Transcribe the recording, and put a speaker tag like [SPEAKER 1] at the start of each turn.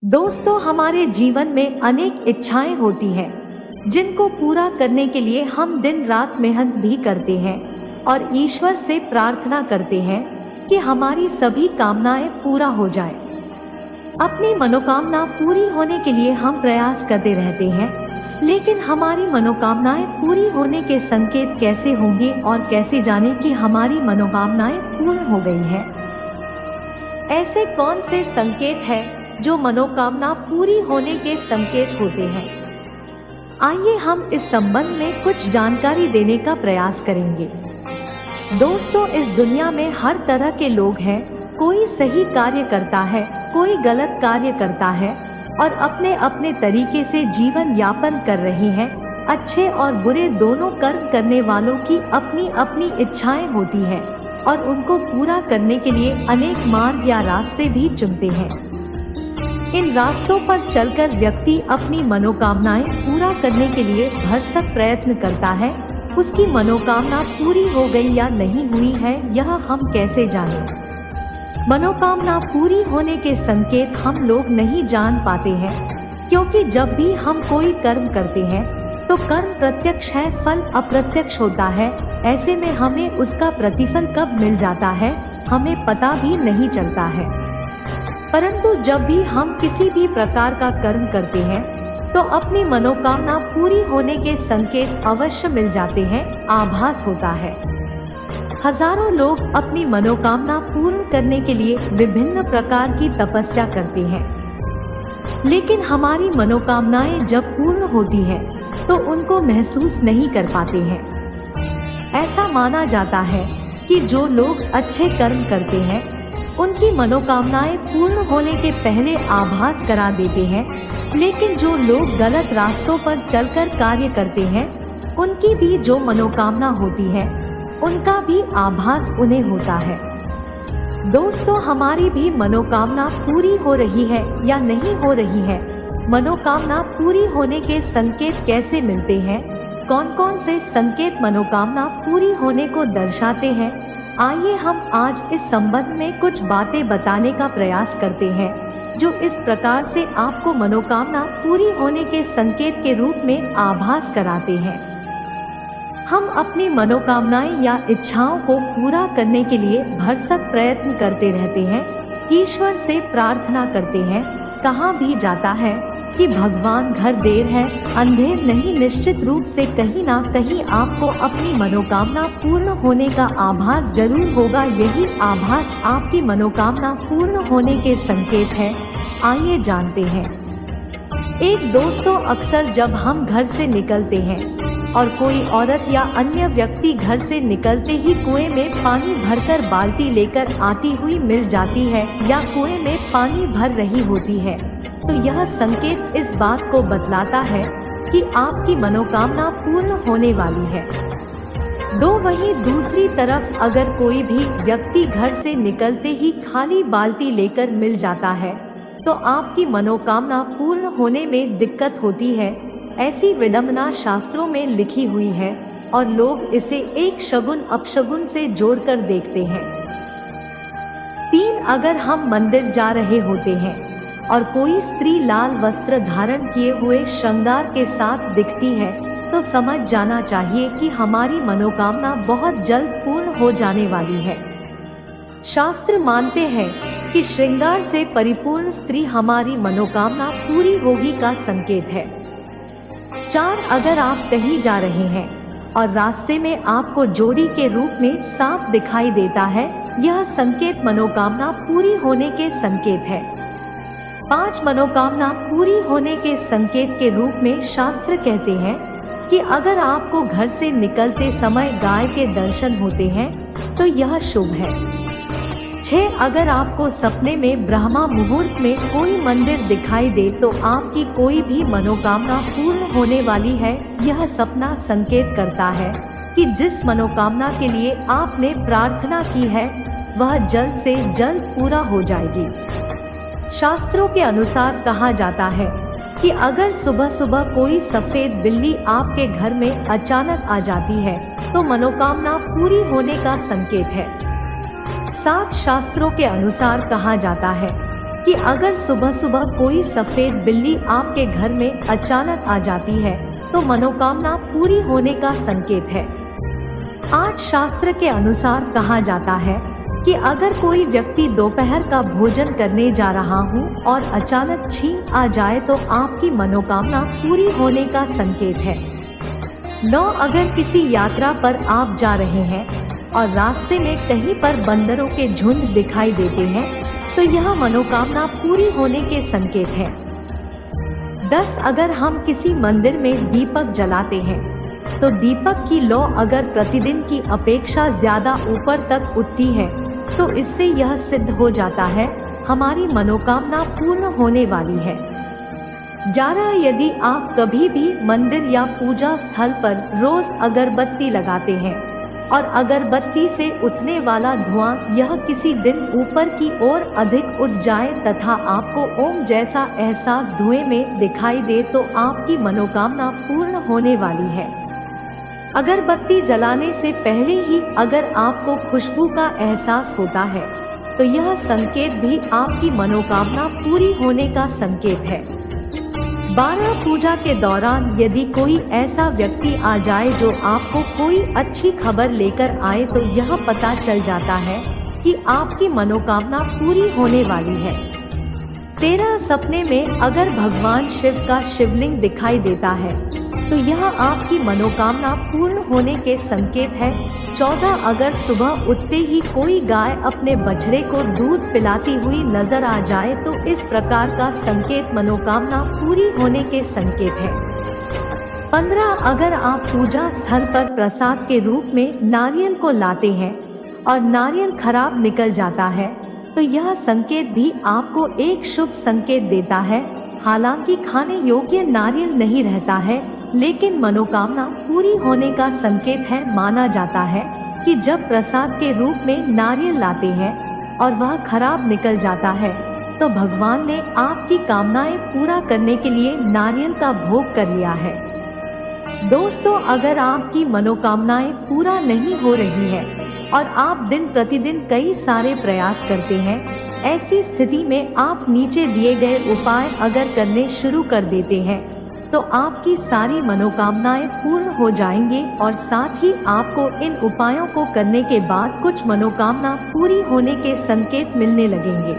[SPEAKER 1] दोस्तों, हमारे जीवन में अनेक इच्छाएं होती हैं जिनको पूरा करने के लिए हम दिन रात मेहनत भी करते हैं और ईश्वर से प्रार्थना करते हैं कि हमारी सभी कामनाएं पूरा हो जाए। अपनी मनोकामना पूरी होने के लिए हम प्रयास करते रहते हैं, लेकिन हमारी मनोकामनाएं पूरी होने के संकेत कैसे होंगे और कैसे जाने कि हमारी मनोकामनाएं पूर्ण हो गई हैं? ऐसे कौन से संकेत हैं जो मनोकामना पूरी होने के संकेत होते हैं? आइए हम इस संबंध में कुछ जानकारी देने का प्रयास करेंगे। दोस्तों, इस दुनिया में हर तरह के लोग हैं। कोई सही कार्य करता है, कोई गलत कार्य करता है और अपने अपने तरीके से जीवन यापन कर रहे हैं। अच्छे और बुरे दोनों कर्म करने वालों की अपनी अपनी इच्छाएं होती हैं और उनको पूरा करने के लिए अनेक मार्ग या रास्ते भी चुनते हैं। इन रास्तों पर चलकर व्यक्ति अपनी मनोकामनाएं पूरा करने के लिए भरसक प्रयत्न करता है। उसकी मनोकामना पूरी हो गई या नहीं हुई है, यह हम कैसे जानें? मनोकामना पूरी होने के संकेत हम लोग नहीं जान पाते हैं, क्योंकि जब भी हम कोई कर्म करते हैं तो कर्म प्रत्यक्ष है, फल अप्रत्यक्ष होता है। ऐसे में हमें उसका प्रतिफल कब मिल जाता है, हमें पता भी नहीं चलता है। परंतु जब भी हम किसी भी प्रकार का कर्म करते हैं तो अपनी मनोकामना पूरी होने के संकेत अवश्य मिल जाते हैं, आभास होता है। हजारों लोग अपनी मनोकामना पूर्ण करने के लिए विभिन्न प्रकार की तपस्या करते हैं, लेकिन हमारी मनोकामनाएं जब पूर्ण होती हैं तो उनको महसूस नहीं कर पाते हैं। ऐसा माना जाता है कि जो लोग अच्छे कर्म करते हैं उनकी मनोकामनाएं पूर्ण होने के पहले आभास करा देते हैं, लेकिन जो लोग गलत रास्तों पर चलकर कार्य करते हैं उनकी भी जो मनोकामना होती है उनका भी आभास उन्हें होता है। दोस्तों, हमारी भी मनोकामना पूरी हो रही है या नहीं हो रही है? मनोकामना पूरी होने के संकेत कैसे मिलते हैं? कौन कौन से संकेत मनोकामना पूरी होने को दर्शाते हैं? आइए हम आज इस संबंध में कुछ बातें बताने का प्रयास करते हैं जो इस प्रकार से आपको मनोकामना पूरी होने के संकेत के रूप में आभास कराते हैं। हम अपनी मनोकामनाएं या इच्छाओं को पूरा करने के लिए भरसक प्रयत्न करते रहते हैं, ईश्वर से प्रार्थना करते हैं। कहा भी जाता है कि भगवान घर देर है अंधेर नहीं। निश्चित रूप से कहीं ना कहीं आपको अपनी मनोकामना पूर्ण होने का आभास जरूर होगा। यही आभास आपकी मनोकामना पूर्ण होने के संकेत है। आइए जानते हैं। दोस्तों, अक्सर जब हम घर से निकलते हैं और कोई औरत या अन्य व्यक्ति घर से निकलते ही कुएं में पानी भरकर बाल्टी लेकर आती हुई मिल जाती है या कुएं में पानी भर रही होती है, तो यह संकेत इस बात को बतलाता है कि आपकी मनोकामना पूर्ण होने वाली है। वहीं दूसरी तरफ अगर कोई भी व्यक्ति घर से निकलते ही खाली बाल्टी लेकर मिल जाता है तो आपकी मनोकामना पूर्ण होने में दिक्कत होती है। ऐसी विडंबना शास्त्रों में लिखी हुई है और लोग इसे एक शगुन अपशगुन से जोड़कर देखते हैं। अगर हम मंदिर जा रहे होते हैं और कोई स्त्री लाल वस्त्र धारण किए हुए श्रृंगार के साथ दिखती है तो समझ जाना चाहिए कि हमारी मनोकामना बहुत जल्द पूर्ण हो जाने वाली है। शास्त्र मानते हैं कि श्रृंगार से परिपूर्ण स्त्री हमारी मनोकामना पूरी होगी का संकेत है। अगर आप कहीं जा रहे हैं और रास्ते में आपको जोड़ी के रूप में सांप दिखाई देता है, यह संकेत मनोकामना पूरी होने के संकेत है। 5 मनोकामना पूरी होने के संकेत के रूप में शास्त्र कहते हैं कि अगर आपको घर से निकलते समय गाय के दर्शन होते हैं तो यह शुभ है। 6 अगर आपको सपने में ब्रह्मा मुहूर्त में कोई मंदिर दिखाई दे तो आपकी कोई भी मनोकामना पूर्ण होने वाली है। यह सपना संकेत करता है कि जिस मनोकामना के लिए आपने प्रार्थना की है वह जल्द से जल्द पूरा हो जाएगी। शास्त्रों के अनुसार कहा जाता है कि अगर सुबह सुबह कोई सफेद बिल्ली आपके घर में अचानक आ जाती है तो मनोकामना पूरी होने का संकेत है। 7 शास्त्रों के अनुसार कहा जाता है कि अगर सुबह सुबह कोई सफेद बिल्ली आपके घर में अचानक आ जाती है तो मनोकामना पूरी होने का संकेत है। आज शास्त्र के अनुसार कहा जाता है कि अगर कोई व्यक्ति दोपहर का भोजन करने जा रहा हूँ और अचानक छींक आ जाए तो आपकी मनोकामना पूरी होने का संकेत है। 9 अगर किसी यात्रा पर आप जा रहे हैं और रास्ते में कहीं पर बंदरों के झुंड दिखाई देते हैं तो यह मनोकामना पूरी होने के संकेत है। 10 अगर हम किसी मंदिर में दीपक जलाते हैं तो दीपक की लौ अगर प्रतिदिन की अपेक्षा ज्यादा ऊपर तक उठती है तो इससे यह सिद्ध हो जाता है हमारी मनोकामना पूर्ण होने वाली है। 11 यदि आप कभी भी मंदिर या पूजा स्थल पर रोज अगरबत्ती लगाते हैं और अगरबत्ती से उठने वाला धुआं यह किसी दिन ऊपर की ओर अधिक उठ जाए तथा आपको ओम जैसा एहसास धुएं में दिखाई दे तो आपकी मनोकामना पूर्ण होने वाली है। अगरबत्ती जलाने से पहले ही अगर आपको खुशबू का एहसास होता है तो यह संकेत भी आपकी मनोकामना पूरी होने का संकेत है। 12 पूजा के दौरान यदि कोई ऐसा व्यक्ति आ जाए जो आपको कोई अच्छी खबर लेकर आए तो यह पता चल जाता है कि आपकी मनोकामना पूरी होने वाली है। 13 सपने में अगर भगवान शिव का शिवलिंग दिखाई देता है तो यह आपकी मनोकामना पूर्ण होने के संकेत है। 14 अगर सुबह उठते ही कोई गाय अपने बछड़े को दूध पिलाती हुई नजर आ जाए तो इस प्रकार का संकेत मनोकामना पूरी होने के संकेत है। 15 अगर आप पूजा स्थल पर प्रसाद के रूप में नारियल को लाते हैं और नारियल खराब निकल जाता है तो यह संकेत भी आपको एक शुभ संकेत देता है। हालांकि खाने योग्य नारियल नहीं रहता है लेकिन मनोकामना पूरी होने का संकेत है। माना जाता है कि जब प्रसाद के रूप में नारियल लाते हैं और वह खराब निकल जाता है तो भगवान ने आपकी कामनाएं पूरा करने के लिए नारियल का भोग कर लिया है। दोस्तों, अगर आपकी मनोकामनाएं पूरा नहीं हो रही है और आप दिन प्रतिदिन कई सारे प्रयास करते हैं, ऐसी स्थिति में आप नीचे दिए गए उपाय अगर करने शुरू कर देते हैं तो आपकी सारी मनोकामनाएं पूर्ण हो जाएंगी और साथ ही आपको इन उपायों को करने के बाद कुछ मनोकामना पूरी होने के संकेत मिलने लगेंगे।